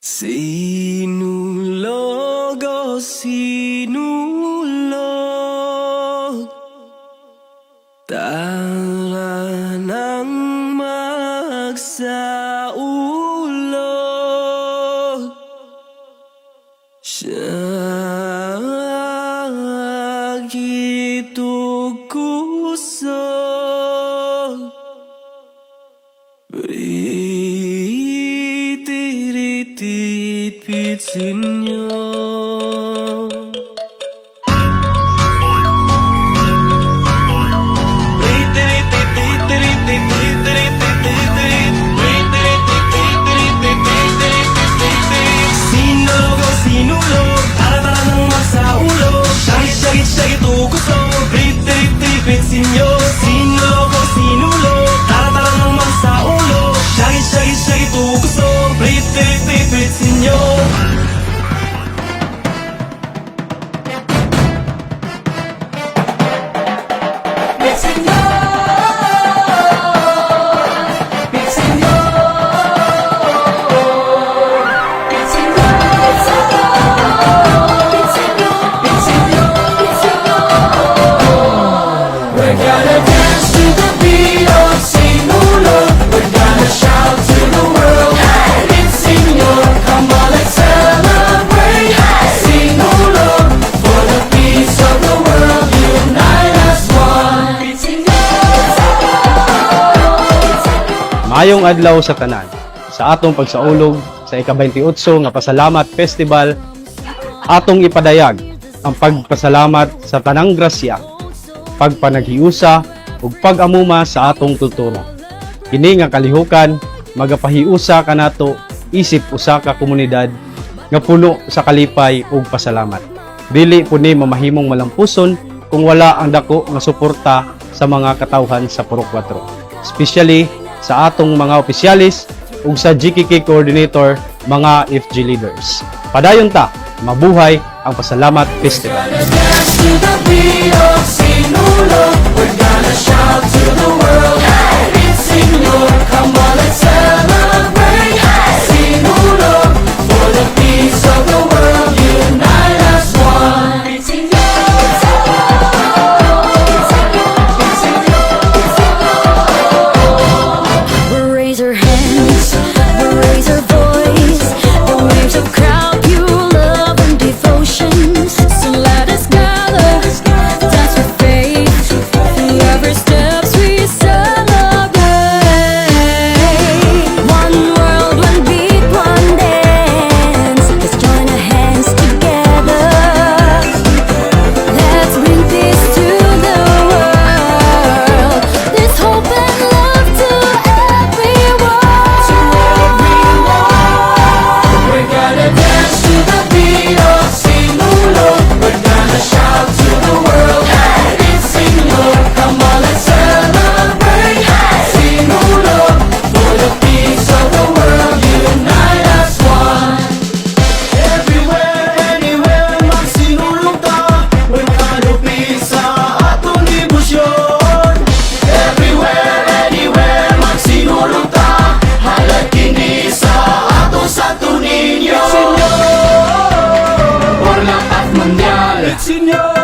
Sinulog o sinulog, tara nang magsaulog. Sakit o kusog, rit pitsin nyo. Sinulog o sinulog, tara nang magsaulog. Sakit o kusog, rit pitsin nyo. Sinulog o sinulog, tara nang magsaulog. Sakit o kusog, rit pitsin nyo. We're gonna dance to the beat of Sinulog. We're gonna shout to the world, hey! It's Señor, come on, let's celebrate, hey! Sinulog, for the peace of the world, unite as one. Maayong adlaw sa tanan. Sa atong pagsaulog sa ika-28 nga Pasalamat Festival, atong ipadayag ang pagpasalamat sa tanang grasya, pagpanaghiusa ug pag-amuma sa atong kultura. Kini nga kalihukan magapahiusa kanato isip usa ka komunidad nga puno sa kalipay ug pasalamat. Dili po ni mamahimong malampuson kung wala ang dako nga suporta sa mga katawhan sa Purok 4. Especially sa atong mga opisyalis ug sa GKK coordinator, mga FG leaders. Padayon ta, mabuhay ang Pasalamat Festival. We're gonna dance to the beat of Sinulog. We're gonna shout to the world, hey! It's Señor, come on, let's celebrate, hey! Sinulog, for the peace of the world, unite as one. It's We'll raise our hands, we'll raise our voice, the waves of crowd, pure love and devotion. So let us gather, dance with faith, through every steps we celebrate. One world, one beat, one dance. Let's join our hands together. Let's bring peace to the world. Let's hope and love to everyone. We're gonna dance to the beat of Sinulog. We're gonna shout to the world, hey! It's Señor, come on, let's celebrate, hey! Sinulog, for the peace of the world, unite as one. Everywhere, anywhere, magsinulog ta. Magkalupi sa atong debosyon. Everywhere, anywhere, magsinulog ta. Halad kini sa ato Santo Niño. Por la paz mundial. Señor,